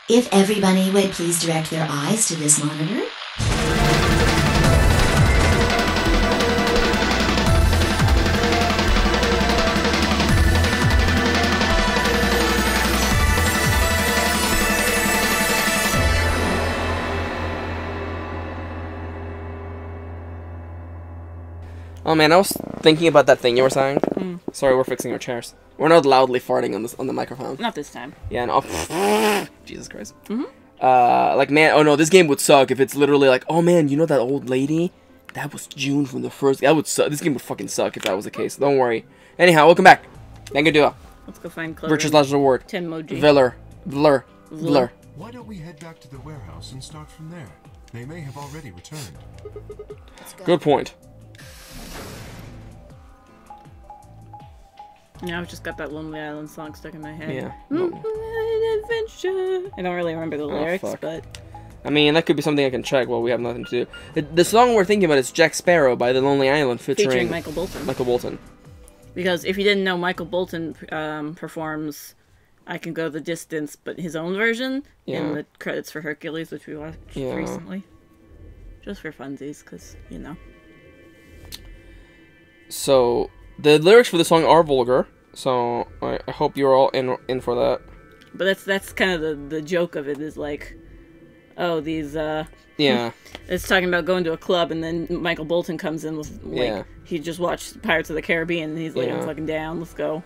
If everybody would please direct their eyes to this monitor. Oh man, I was thinking about that thing you were saying. Sorry, we're fixing our chairs. We're not loudly farting on the microphone. Not this time. Yeah, no. Jesus Christ. Like, man, oh no, this game would suck if it's literally like, oh man, you know that old lady? That was June from the first. That would suck. This game would fucking suck if that was the case. Don't worry. Anyhow, welcome back. Dango Duo. Let's go find Chloe. Virtue's Last Reward. Tenmoji. Blur. Why don't we head back to the warehouse and start from there? They may have already returned. Good point. Yeah, I've just got that Lonely Island song stuck in my head. Yeah. Adventure. I don't really remember the lyrics, fuck. but... I mean, that could be something I can check while we have nothing to do. The song we're thinking about is Jack Sparrow by The Lonely Island featuring Michael Bolton. Michael Bolton. Because if you didn't know, Michael Bolton performs I Can Go the Distance, but his own version in the credits for Hercules, which we watched recently. Just for funsies, because, you know. So, the lyrics for the song are vulgar, so I hope you're all in for that. But that's kind of the joke of it, is like, oh, these, Yeah. It's talking about going to a club, and then Michael Bolton comes in with, like, he just watched Pirates of the Caribbean, and he's like, I'm fucking down, let's go.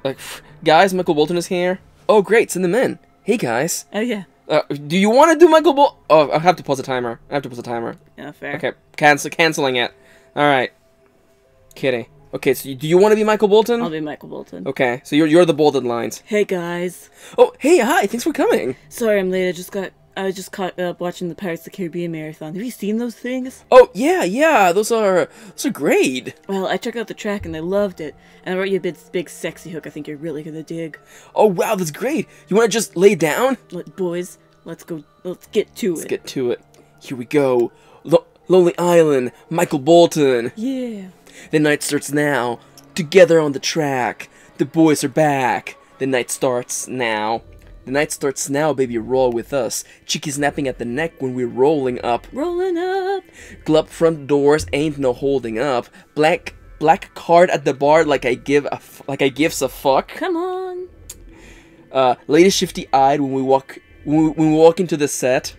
Like, guys, Michael Bolton is here. Oh, great, send them in. Hey, guys. Oh, yeah. Do you want to do Michael Bolton? Oh, I have to pause the timer. Yeah, fair. Okay, canceling it. Alright. Kitty. Okay, so do you want to be Michael Bolton? I'll be Michael Bolton. Okay, so you're the Bolton lines. Hey, guys. Oh, hey, hi, thanks for coming. Sorry I'm late, I was just caught up watching the Pirates of the Caribbean marathon. Have you seen those things? Oh, yeah, those are great. Well, I checked out the track and I loved it. And I wrote you a big sexy hook I think you're really gonna dig. Oh, wow, that's great. You want to just lay down? Boys, let's get to it. Let's get to it. Here we go. Lonely Island, Michael Bolton. Yeah. The night starts now. Together on the track. The boys are back. The night starts now. The night starts now, baby, roll with us. Cheeky snapping at the neck when we're rolling up. Rolling up. Club front doors ain't no holding up. Black card at the bar like I gives a fuck. Come on. Lady shifty eyed when we walk into the set.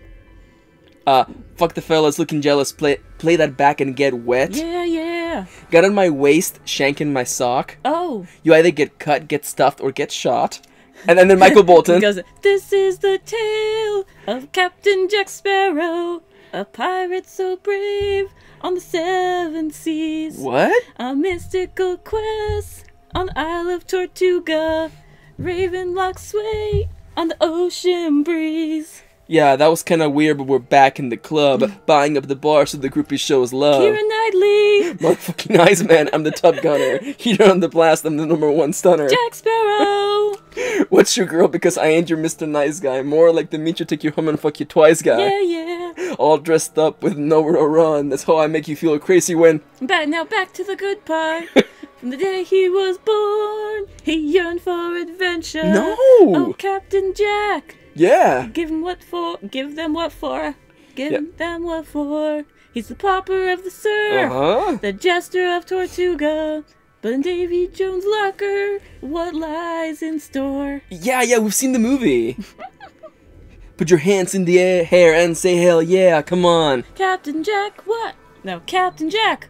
Fuck the fellas looking jealous. Play that back and get wet. Yeah. Got on my waist, shanking my sock. Oh. You either get cut, get stuffed, or get shot. And then Michael Bolton goes, this is the tale of Captain Jack Sparrow, a pirate so brave on the seven seas. What? A mystical quest on the Isle of Tortuga. Raven locks sway on the ocean breeze. Yeah, that was kind of weird, but we're back in the club, buying up the bar so the groupie shows love. Keira Knightley! Motherfucking Iceman, I'm the Top Gunner. Heater on the blast, I'm the #1 stunner. Jack Sparrow! What's your girl, because I ain't your Mr. Nice Guy. More like the meet you, take you home and fuck you twice guy. Yeah. All dressed up with nowhere to run. That's how I make you feel crazy when... Now back to the good part. From the day he was born, he yearned for adventure. No! Oh, Captain Jack! Yeah. Give them what for. Give them what for. He's the pauper of the surf. The jester of Tortuga. But in Davy Jones' locker, what lies in store? Yeah, we've seen the movie. Put your hands in the air and say hell yeah, come on. Captain Jack, what? No, Captain Jack.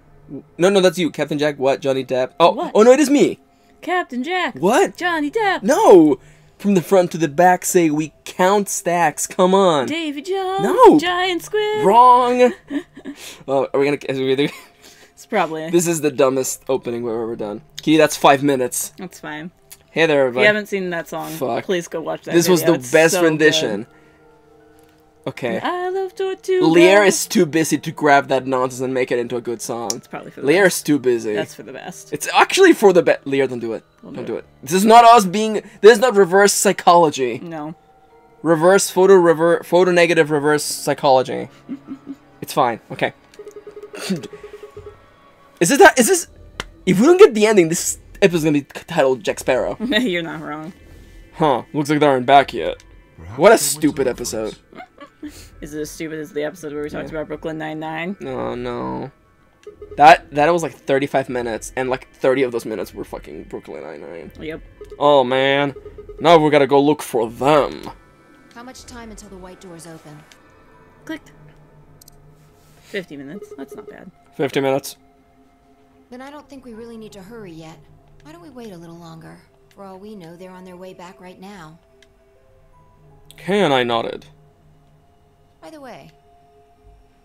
No, that's you. Captain Jack, what? Johnny Depp. Oh, what? Oh no, it is me. Captain Jack. What? Johnny Depp. No. From the front to the back, say we count stacks. Come on. Davy Jones. No. Giant squid. Wrong. Oh, are we gonna? It's probably. This is the dumbest opening we've ever done. Kitty, that's 5 minutes. That's fine. Hey there, everybody. If you haven't seen that song, please go watch that. This video. was the It's best so rendition. Good. Okay. I love Tortuga. Lear is too busy to grab that nonsense and make it into a good song. It's probably for the Lear best. is too busy. That's for the best. It's actually for the best. Lear, don't do it. Don't do it. This is not us being... This is not reverse psychology. No. Photo negative reverse psychology. It's fine. Okay. Is this... If we don't get the ending, this episode's gonna be titled Jack Sparrow. You're not wrong. Huh. Looks like they aren't back yet. Perhaps What a they went to stupid look for us. episode. Is it as stupid as the episode where we talked about Brooklyn Nine-Nine? Oh, no. That was like 35 minutes, and like 30 of those minutes were fucking Brooklyn Nine-Nine. Yep. Oh, man. Now we gotta go look for them. How much time until the white doors open? Clicked. 50 minutes. That's not bad. 50 minutes. Then I don't think we really need to hurry yet. Why don't we wait a little longer? For all we know, they're on their way back right now. Kay and I nodded. By the way,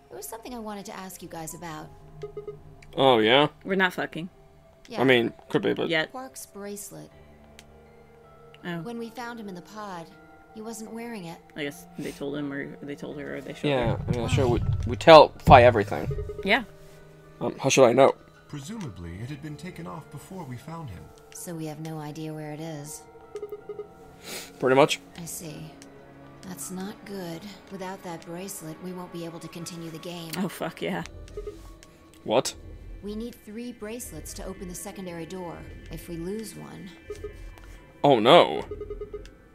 there was something I wanted to ask you guys about. Oh, yeah? We're not fucking. Yeah, I mean, could be, but... Yet. Quark's bracelet. Oh. When we found him in the pod, he wasn't wearing it. I guess they told him, or they told her, or they showed Yeah, her. yeah, sure. We tell Fi everything. Yeah. How should I know? Presumably, it had been taken off before we found him. So we have no idea where it is. Pretty much. I see. That's not good. Without that bracelet, we won't be able to continue the game. Oh, fuck yeah. What? We need 3 bracelets to open the secondary door. If we lose one... Oh, no.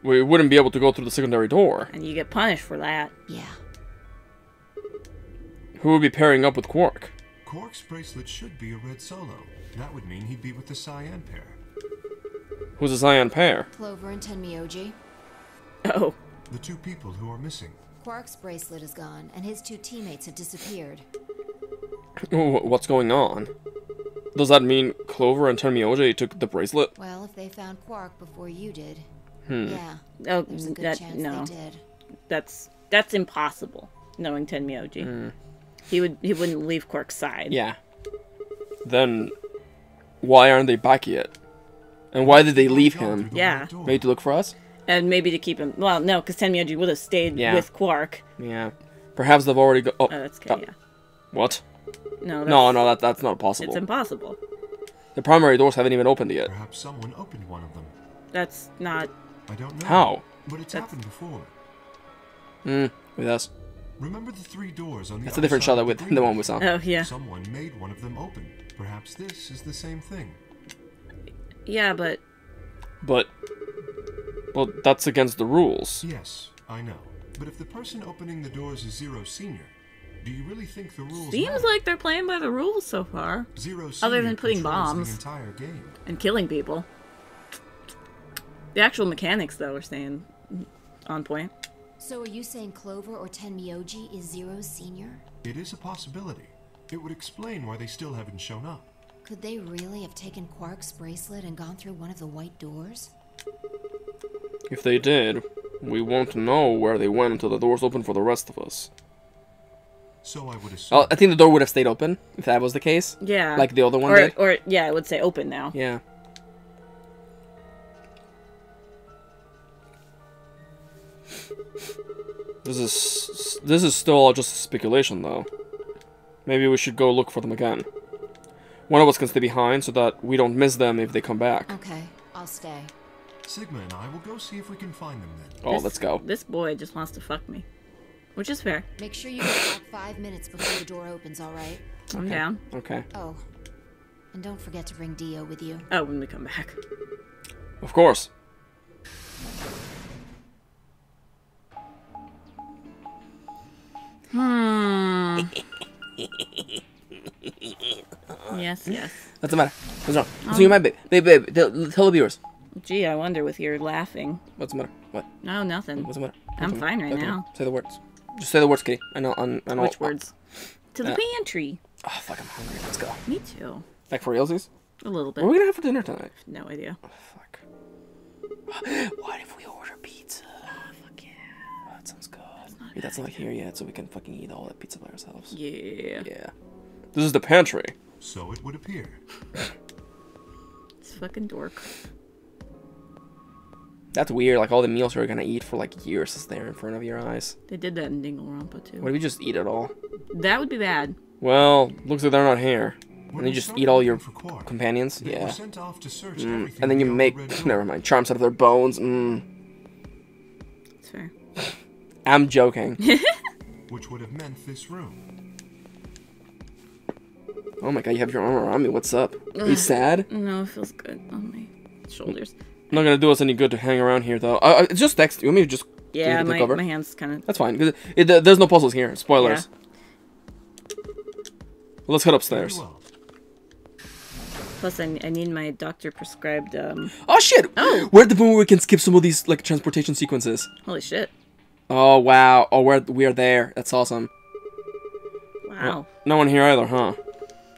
We wouldn't be able to go through the secondary door. And you get punished for that. Yeah. Who would be pairing up with Quark? Quark's bracelet should be a red solo. That would mean he'd be with the cyan pair. Who's a Cyan pair? Clover and Tenmyoji. Oh. The 2 people who are missing. Quark's bracelet is gone, and his 2 teammates have disappeared. What's going on? Does that mean Clover and Tenmyoji took the bracelet? Well, if they found Quark before you did, Hmm. yeah, Oh, there's a good that, chance no. they did. That's impossible, knowing Tenmyoji. He wouldn't leave Quark's side. Yeah. Then, why aren't they back yet? And why did they leave him? Yeah. Maybe to look for us? And maybe to keep him... Well, no, because Tenmyoji would have stayed Yeah. with Quark. Yeah. Perhaps they've already Oh, that's okay, yeah. What? No, That's not possible. It's impossible. The primary doors haven't even opened yet. Perhaps someone opened one of them. That's not... I don't know. How? But it's happened before. With us. Remember the 3 doors on the That's a different shot with the one we saw. Oh, yeah. Someone made one of them open. Perhaps this is the same thing. Yeah, but... But... Well, that's against the rules. Yes, I know. But if the person opening the doors is Zero Senior, do you really think the rules Seems matter? like they're playing by the rules so far. Zero Other Senior than putting controls bombs. the entire game. And killing people. The actual mechanics, though, are staying on point. So are you saying Clover or Tenmyoji is Zero Senior? It is a possibility. It would explain why they still haven't shown up. Could they really have taken Quark's bracelet and gone through one of the white doors? If they did, we won't know where they went until the doors open for the rest of us. So I would assume... Oh, I think the door would have stayed open, if that was the case. Yeah. Like the other one or, did. Or, yeah, I would say open now. Yeah. This is still just speculation, though. Maybe we should go look for them again. One of us can stay behind so that we don't miss them if they come back. Okay, I'll stay. Sigma and I will go see if we can find them then. Oh, let's go. This boy just wants to fuck me. Which is fair. Make sure you get back 5 minutes before the door opens, alright? I'm down. Okay. Oh, and don't forget to bring Dio with you. Oh, when we come back. Of course. Yes, yes. What's the matter? What's wrong? What's your mind, babe? Tell the viewers. Gee, I wonder with your laughing. What's the matter? What? No, nothing. What's the matter? I'm fine right Okay. now. Say the words. Just say the words, Kitty. I know. I know. Which words? To the pantry. Oh, fuck, I'm hungry. Let's go. Me too. Back for realsies? A little bit. What are we gonna have for dinner tonight? No idea. Oh, fuck. What if we order pizza? Fuck yeah. Oh, that sounds good. Maybe that's not here yet, so we can fucking eat all that pizza by ourselves. Yeah. Yeah. This is the pantry. So it would appear. It's fucking dork. That's weird. Like all the meals you're gonna eat for like years is there in front of your eyes. They did that in Dingle too. What if we just eat it all? That would be bad. Well, looks like they're not here. When And you we just started eat all your looking for Quark, companions? they were Yeah. sent off to search everything And then you beyond make, the red door, never mind, charms out of their bones. It's fair. I'm joking. which would have meant this room. Oh my god, you have your arm around me. What's up? Are you sad? No, it feels good on my shoulders. Not gonna do us any good to hang around here, though. Just text. You want me to just Yeah, take over? my hand's kind of... That's fine, because there's no puzzles here. Spoilers. Yeah. Well, let's head upstairs. Very well. Plus, I need my doctor prescribed, Oh, shit! Oh! We're at the point where we can skip some of these, like, transportation sequences. Holy shit. Oh, wow. Oh, we are there. That's awesome. Wow. No one here either, huh?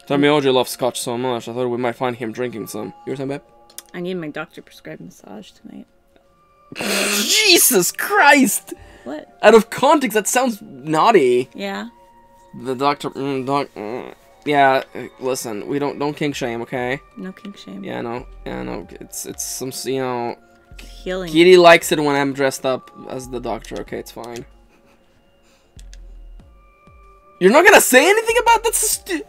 Tamioji loves scotch so much, I thought we might find him drinking some. You were saying, babe? I need my doctor prescribed massage tonight. Jesus Christ! What? Out of context, that sounds naughty. Yeah. The doctor... yeah, listen, we don't kink shame, okay? No kink shame. Yeah, no. It's some, you know... Healing. Kitty likes it when I'm dressed up as the doctor, okay? It's fine. You're not gonna say anything about that?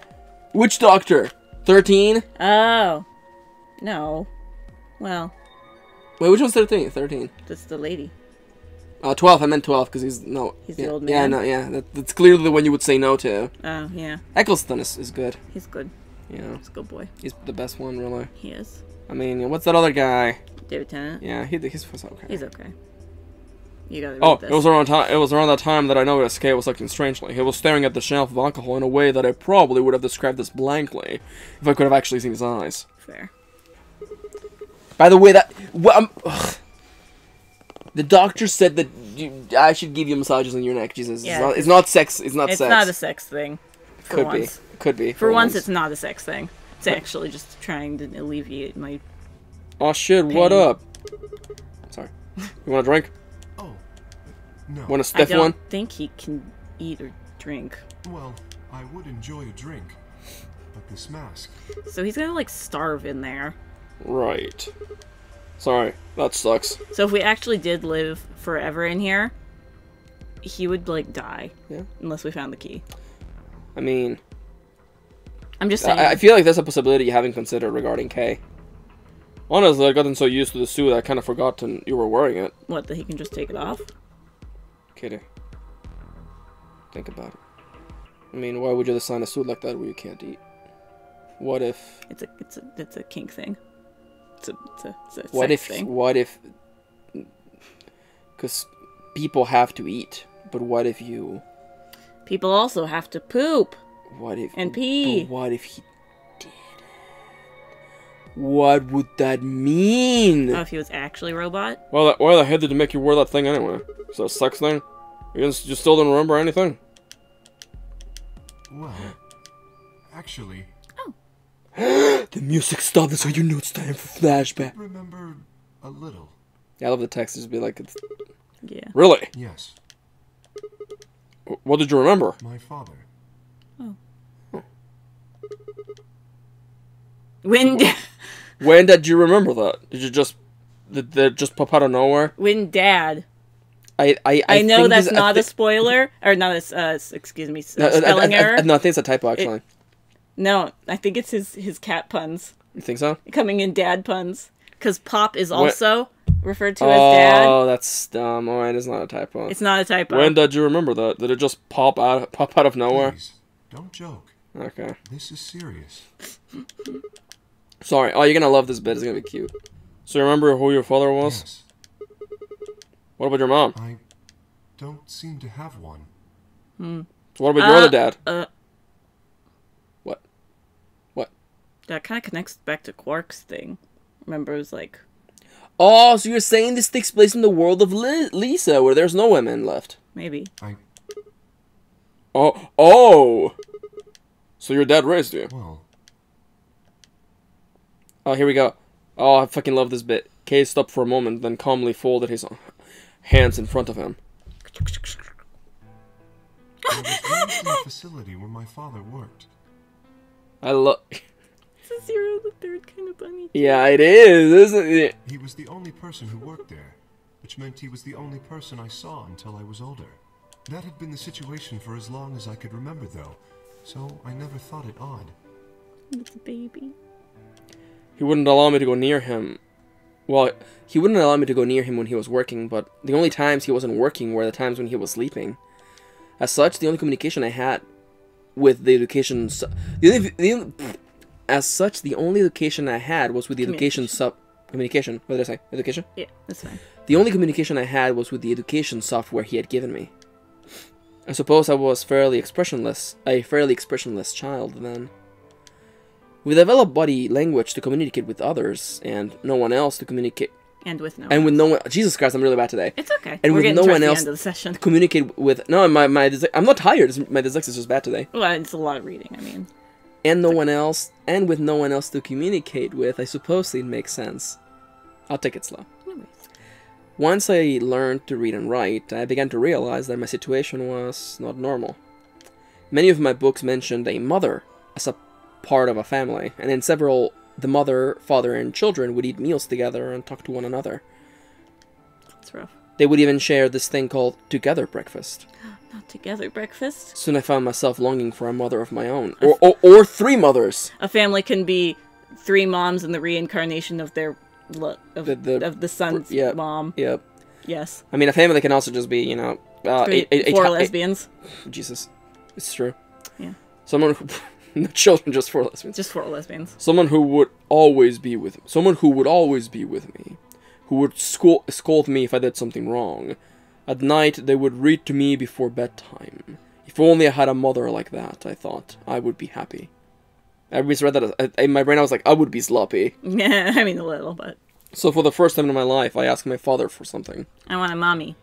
Which doctor? 13? Oh. No. Well, Wait, which one's 13? 13. that's the lady. 12. I meant 12 because he's He's yeah, the old Yeah, man? no, yeah. That's clearly the one you would say no to. Oh, yeah. Eccleston is good. He's good. You know, He's a good boy. he's the best one, really. He is. I mean, what's that other guy? David Tennant. Yeah, he's okay. He's okay. You gotta read Oh, this. it was around that time that I noticed Kay was acting strangely. He was staring at the shelf of alcohol in a way that I probably would have described as blankly if I could have actually seen his eyes. Fair. By the way, the doctor said that I should give you massages on your neck. Jesus, Yeah, it's not sex. It's not It's sex. not a sex thing. For Could once. be. Could be. For once, it's not a sex thing. It's actually just trying to alleviate my... Oh shit! What pain. up? Sorry. You want a drink? Oh, no. Want a I stiff don't one? think he can eat or drink. Well, I would enjoy a drink, but this mask. So he's gonna, like, starve in there. Right. Sorry, that sucks. So if we actually did live forever in here, he would, like, die. Yeah. Unless we found the key. I mean, I'm just saying. I feel like that's a possibility you haven't considered regarding Kay. Honestly, I've gotten so used to the suit I kind of forgotten you were wearing it. What, that he can just take it off? Kitty. Think about it. I mean, why would you design a suit like that where you can't eat? What if... It's a kink thing. It's a What sex if... thing. What if... Because people have to eat. But what if you... People also have to poop. What if... And pee. But what if he did it? What would that mean? Oh, if he was actually a robot? Well, why the heck did you make you wear that thing anyway? Is that a sex thing? You still don't remember anything? Well, actually, The music stopped, so you know it's time for flashback. I remember a little. Yeah, I love the text. Just be like, it's... Yeah. Really? Yes, What did you remember? my father. When When did you remember that? Did it just pop out of nowhere? when Dad. I know think that's this- not a spoiler, or not a excuse me, spelling error. No, I think it's a typo actually. No, I think it's his cat puns You think so? coming in dad puns, because Pop is also referred to as Dad. Oh, that's dumb. Oh, it is not a typo. It's not a typo. When did you remember that? Did it just pop out of nowhere? Please, don't joke. Okay. This is serious. Sorry. Oh, you're gonna love this bit. It's gonna be cute. So you remember who your father was? Yes, What about your mom? I don't seem to have one. So what about your other dad? What? What? That kind of connects back to Quark's thing. Remember, it was like, Oh, so you're saying this takes place in the world of Lisa, where there's no women left? maybe. Oh! So your dad raised you? Well, Oh, here we go. Oh, I fucking love this bit. Kay stopped for a moment, then calmly folded his hands in front of him. I was raised in the facility where my father worked. I love... It's a Zero the Third kind of bunny. Yeah, it is, isn't it? He was the only person who worked there, which meant he was the only person I saw until I was older. That had been the situation for as long as I could remember, though, so I never thought it odd. It's a baby. He wouldn't allow me to go near him. Well, he wouldn't allow me to go near him when he was working, but the only times he wasn't working were the times when he was sleeping. As such, the only communication I had with the education... As such, the only education I had was with the education Communication. What did I say? Education? Yeah, that's fine. The only communication I had was with the education software he had given me. I suppose I was a fairly expressionless child then. We developed body language to communicate with others, and no one else to communicate. And with no one. Jesus Christ, I'm really bad today. It's okay. And We're with getting no one the else end of the session. to communicate with. No, I'm not tired. My dyslexia is just bad today. Well, it's a lot of reading. I mean. And no one else, and with no one else to communicate with, I suppose it makes sense. I'll take it slow. Anyways. Once I learned to read and write, I began to realize that my situation was not normal. Many of my books mentioned a mother as a part of a family, and in several, the mother, father, and children would eat meals together and talk to one another. That's rough. They would even share this thing called together breakfast. Not together breakfast? Soon I found myself longing for a mother of my own. Or three mothers! A family can be three moms in the reincarnation of their... of the son's mom. Yep. Yes. I mean, a family can also just be, you know... four lesbians. Jesus. It's true. Yeah. Someone who... No children, just 4 lesbians. Just 4 lesbians. Someone who would always be with me. Someone who would always be with me. Who would scold me if I did something wrong. At night, they would read to me before bedtime. If only I had a mother like that, I thought, I would be happy. Everybody's read that. In my brain, I was like, I would be sloppy. Yeah, I mean, a little, but... So for the first time in my life, I asked my father for something. I want a mommy.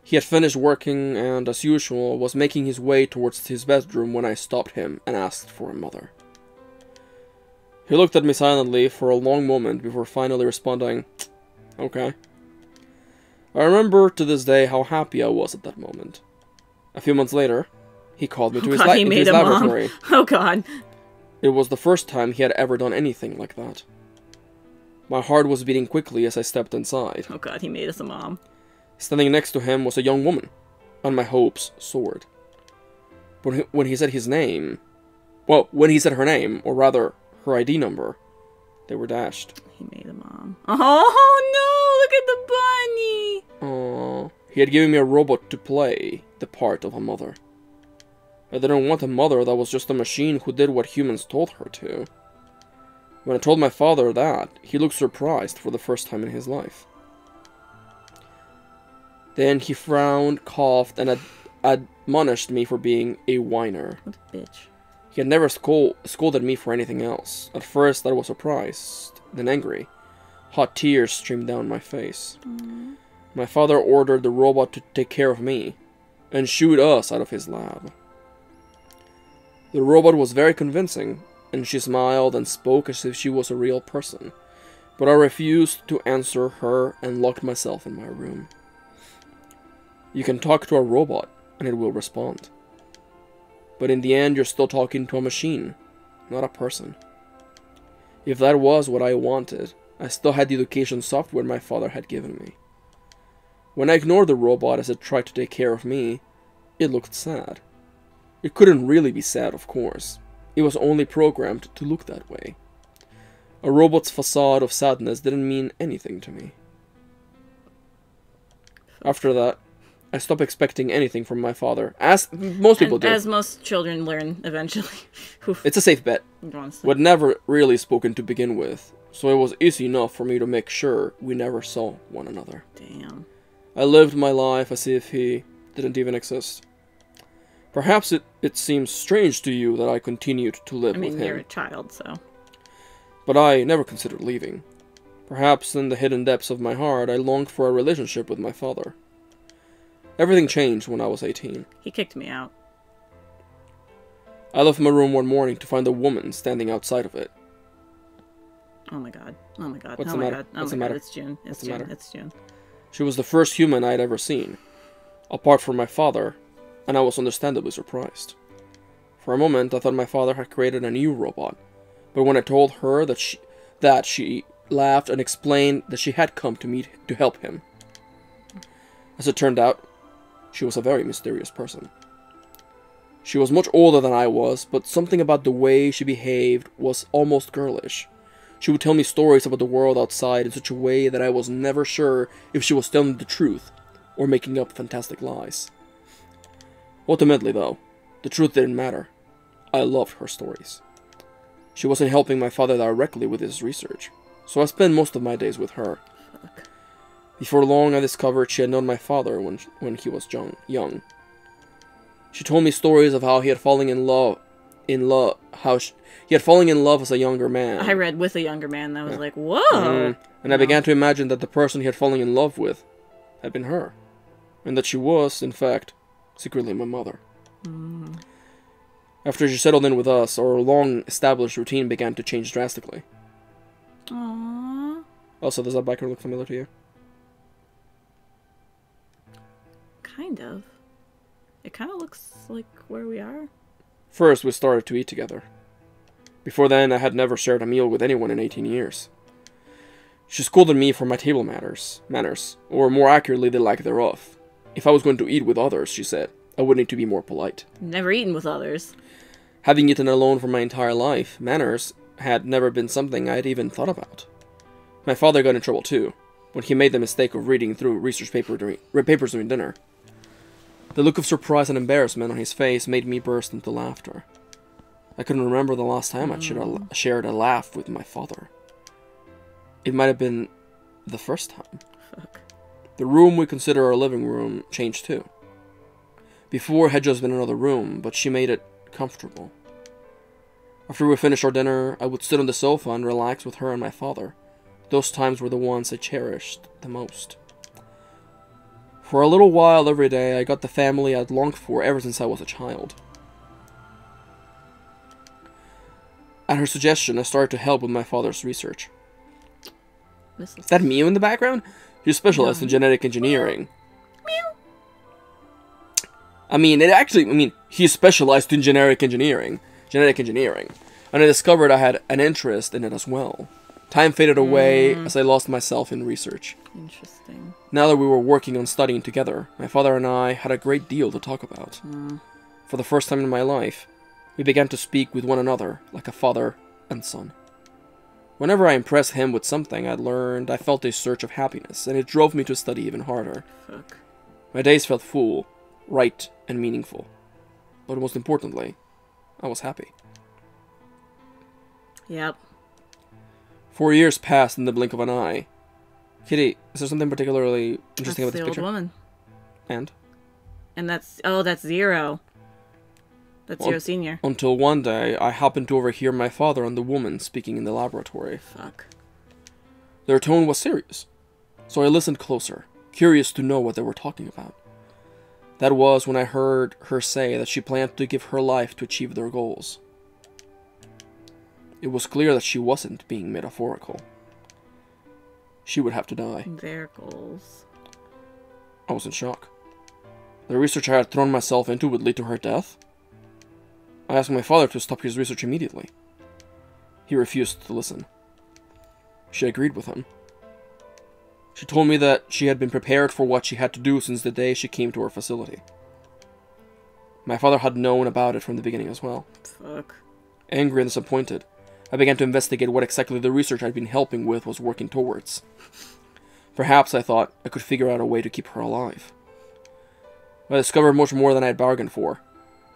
He had finished working and, as usual, was making his way towards his bedroom when I stopped him and asked for a mother. He looked at me silently for a long moment before finally responding, okay. I remember to this day how happy I was at that moment. A few months later, he called me to his laboratory. Oh god. It was the first time he had ever done anything like that. My heart was beating quickly as I stepped inside. Oh god, he made us a mom. Standing next to him was a young woman, and my hopes soared. But when he said his name... Well, when he said her name, or rather, her ID number, they were dashed. He made a mom. Oh no, look at the bunny! Aww. He had given me a robot to play the part of a mother. I didn't want a mother that was just a machine who did what humans told her to. When I told my father that, he looked surprised for the first time in his life. Then he frowned, coughed, and admonished me for being a whiner. What a bitch. He had never scolded me for anything else. At first, I was surprised, then angry. Hot tears streamed down my face. Aww. My father ordered the robot to take care of me, and shooed us out of his lab. The robot was very convincing, and she smiled and spoke as if she was a real person. But I refused to answer her and locked myself in my room. You can talk to a robot, and it will respond. But in the end, you're still talking to a machine, not a person. If that was what I wanted, I still had the education software my father had given me. When I ignored the robot as it tried to take care of me, it looked sad. It couldn't really be sad, of course. It was only programmed to look that way. A robot's facade of sadness didn't mean anything to me. After that, I stopped expecting anything from my father, as most people do. As most children learn eventually. It's a safe bet. Honestly. We'd never really spoken to begin with, so it was easy enough for me to make sure we never saw one another. Damn. I lived my life as if he didn't even exist. Perhaps it seems strange to you that I continued to live with him. You're a child, so... But I never considered leaving. Perhaps in the hidden depths of my heart, I longed for a relationship with my father. Everything changed when I was 18. He kicked me out. I left my room one morning to find a woman standing outside of it. Oh my god. Oh my god. What's oh the my matter? god. Oh What's my the god. matter? It's June. It's What's the June. matter? It's June. She was the first human I had ever seen, apart from my father, and I was understandably surprised. For a moment, I thought my father had created a new robot, but when I told her that she laughed and explained that she had come to help him. As it turned out, she was a very mysterious person. She was much older than I was, but something about the way she behaved was almost girlish. She would tell me stories about the world outside in such a way that I was never sure if she was telling the truth or making up fantastic lies. Ultimately, though, the truth didn't matter. I loved her stories. She wasn't helping my father directly with his research, so I spent most of my days with her. Fuck. Before long, I discovered she had known my father when he was young. She told me stories of how he had fallen in love he had fallen in love as a younger man. I read with a younger man, and I was like, whoa! And I began to imagine that the person he had fallen in love with had been her. And that she was, in fact, secretly my mother. After she settled in with us, our long-established routine began to change drastically. Aww. Also, does that background look familiar to you? Kind of. It kind of looks like where we are. First, we started to eat together. Before then, I had never shared a meal with anyone in 18 years. She scolded me for my table manners, or more accurately, the lack thereof. If I was going to eat with others, she said, I would need to be more polite. Never eaten with others. Having eaten alone for my entire life, manners had never been something I had even thought about. My father got in trouble too, when he made the mistake of reading through research papers during dinner. The look of surprise and embarrassment on his face made me burst into laughter. I couldn't remember the last time I shared a laugh with my father. It might have been the first time. Fuck. The room we consider our living room changed too. Before it had just been another room, but she made it comfortable. After we finished our dinner, I would sit on the sofa and relax with her and my father. Those times were the ones I cherished the most. For a little while every day, I got the family I'd longed for ever since I was a child. At her suggestion, I started to help with my father's research. Is that Mew in the background? He specialized in genetic engineering. Mew. He specialized in genetic engineering. And I discovered I had an interest in it as well. Time faded away as I lost myself in research. Interesting. Now that we were working on studying together, my father and I had a great deal to talk about. For the first time in my life, we began to speak with one another like a father and son. Whenever I impressed him with something I'd learned, I felt a surge of happiness, and it drove me to study even harder. Fuck. My days felt full, right, and meaningful. But most importantly, I was happy. Yep. 4 years passed in the blink of an eye. Kitty, is there something particularly interesting about this That's the picture? old woman. And that's Zero. That's Zero Senior. Until one day, I happened to overhear my father and the woman speaking in the laboratory. Fuck. Their tone was serious, so I listened closer, curious to know what they were talking about. That was when I heard her say that she planned to give her life to achieve their goals. It was clear that she wasn't being metaphorical. She would have to die. Their goals. I was in shock. The research I had thrown myself into would lead to her death? I asked my father to stop his research immediately. He refused to listen. She agreed with him. She told me that she had been prepared for what she had to do since the day she came to our facility. My father had known about it from the beginning as well. Fuck. Angry and disappointed, I began to investigate what exactly the research I'd been helping with was working towards. Perhaps, I thought, I could figure out a way to keep her alive. I discovered much more than I had bargained for.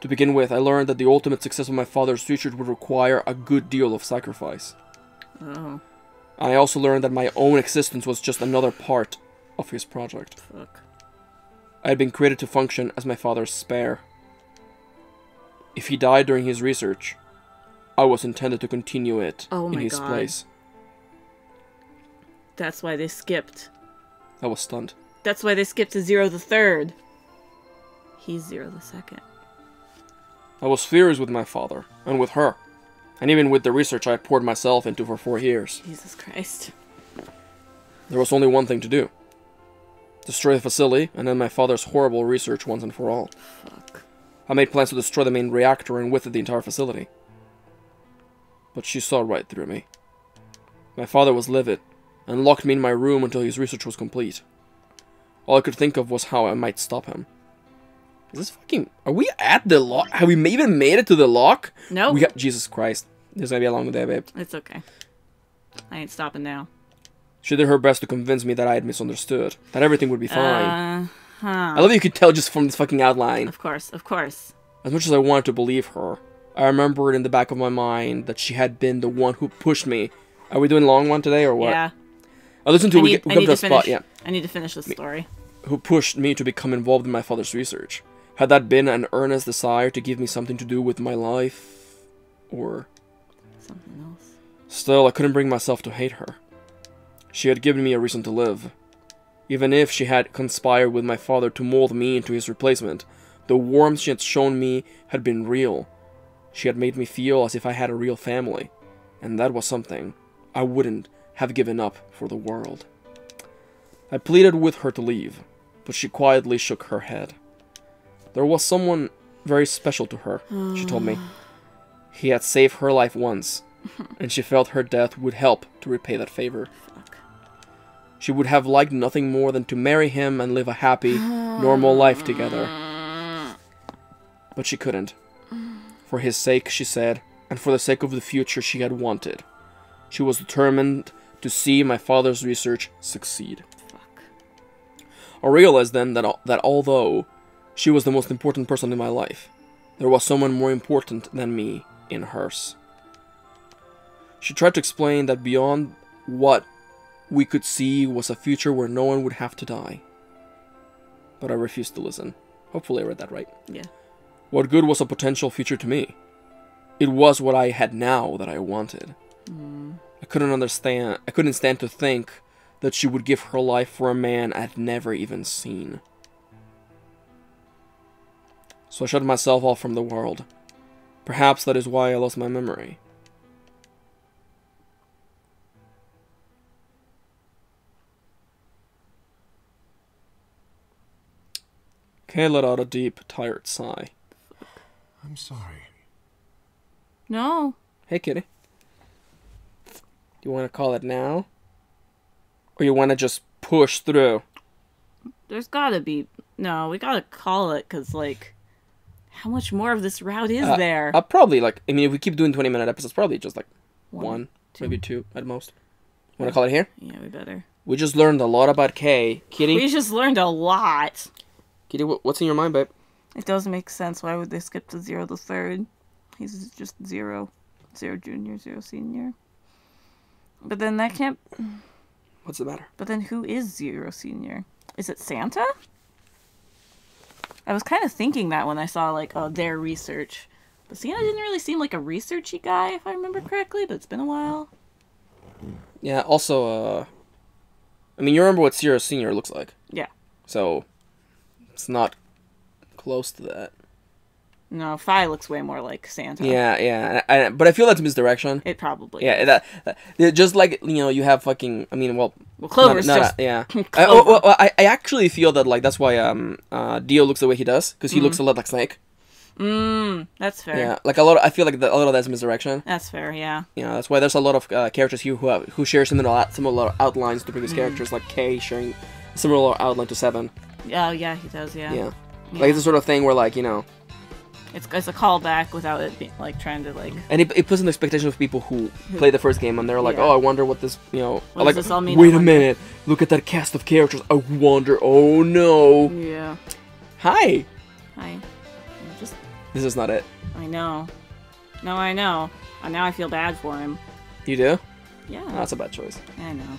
To begin with, I learned that the ultimate success of my father's research would require a good deal of sacrifice. Oh. I also learned that my own existence was just another part of his project. Fuck. I had been created to function as my father's spare. If he died during his research, I was intended to continue it in his place. That's why they skipped. I was stunned. That's why they skipped to Zero the Third. He's Zero the Second. I was furious with my father, and with her, and even with the research I had poured myself into for 4 years. Jesus Christ. There was only one thing to do. Destroy the facility, and end my father's horrible research once and for all. Fuck. I made plans to destroy the main reactor and with it the entire facility. But she saw right through me. My father was livid, and locked me in my room until his research was complete. All I could think of was how I might stop him. Is this fucking... Are we at the lock? Have we even made it to the lock? No. We got... Jesus Christ. This is gonna be a long day, babe. It's okay. I ain't stopping now. She did her best to convince me that I had misunderstood. That everything would be fine. I love that you could tell just from this fucking outline. Of course, of course. As much as I wanted to believe her, I remembered in the back of my mind that she had been the one who pushed me. Are we doing long one today or what? Yeah. I listened to we come to a spot, yeah. I need to finish this story. Who pushed me to become involved in my father's research. Had that been an earnest desire to give me something to do with my life? Or... something else. Still, I couldn't bring myself to hate her. She had given me a reason to live. Even if she had conspired with my father to mold me into his replacement, the warmth she had shown me had been real. She had made me feel as if I had a real family, and that was something I wouldn't have given up for the world. I pleaded with her to leave, but she quietly shook her head. There was someone very special to her, she told me. He had saved her life once, and she felt her death would help to repay that favor. She would have liked nothing more than to marry him and live a happy, normal life together. But she couldn't. For his sake, she said, and for the sake of the future she had wanted. She was determined to see my father's research succeed. I realized then that although she was the most important person in my life, there was someone more important than me in hers. She tried to explain that beyond what we could see was a future where no one would have to die. But I refused to listen. Hopefully I read that right. Yeah. What good was a potential future to me? It was what I had now that I wanted. I couldn't stand to think that she would give her life for a man I'd never even seen. So I shut myself off from the world. Perhaps that is why I lost my memory. Kay let out a deep, tired sigh. I'm sorry. No. Hey, kitty. You want to call it now? Or you want to just push through? There's gotta be... No, we gotta call it, because, like... How much more of this route is there? Probably, like... I mean, if we keep doing 20-minute episodes, probably just, like, one maybe two at most. Want to call it here? Yeah, we better. We just learned a lot about Kay. Kitty? We just learned a lot. Kitty, what's in your mind, babe? It doesn't make sense. Why would they skip to 0 the 3rd? He's just 0. 0 junior, 0 senior. But then that can't... What's the matter? But then who is 0 senior? Is it Santa? I was kind of thinking that when I saw, like, their research. But Santa didn't really seem like a researchy guy, if I remember correctly, but it's been a while. Yeah, also, I mean, you remember what 0 senior looks like. Yeah. So, it's not close to that. No, Phi looks way more like Santa. Yeah. But I feel that's misdirection. It probably is. That just like, you know, you have fucking, I mean, well... Well, Clover's just... Yeah. Clover. I actually feel that, like, that's why Dio looks the way he does, because he looks a lot like Snake. That's fair. Yeah, like, I feel like a lot of that's misdirection. That's fair, yeah. Yeah, that's why there's a lot of characters here who share similar outlines to previous characters, like Kay sharing a similar outline to 7. Oh, yeah, he does, yeah. Yeah. Like, it's the sort of thing where, like, you know... It's a callback without it being, like, trying to, like... And it puts an expectation of people who play the first game, and they're like, oh, I wonder what this, you know... What does this all mean? Wait a minute, look at that cast of characters, I wonder, oh no! Yeah. Hi! Hi. This is not it. I know. No, I know. And now I feel bad for him. You do? Yeah. Oh, that's a bad choice. I know.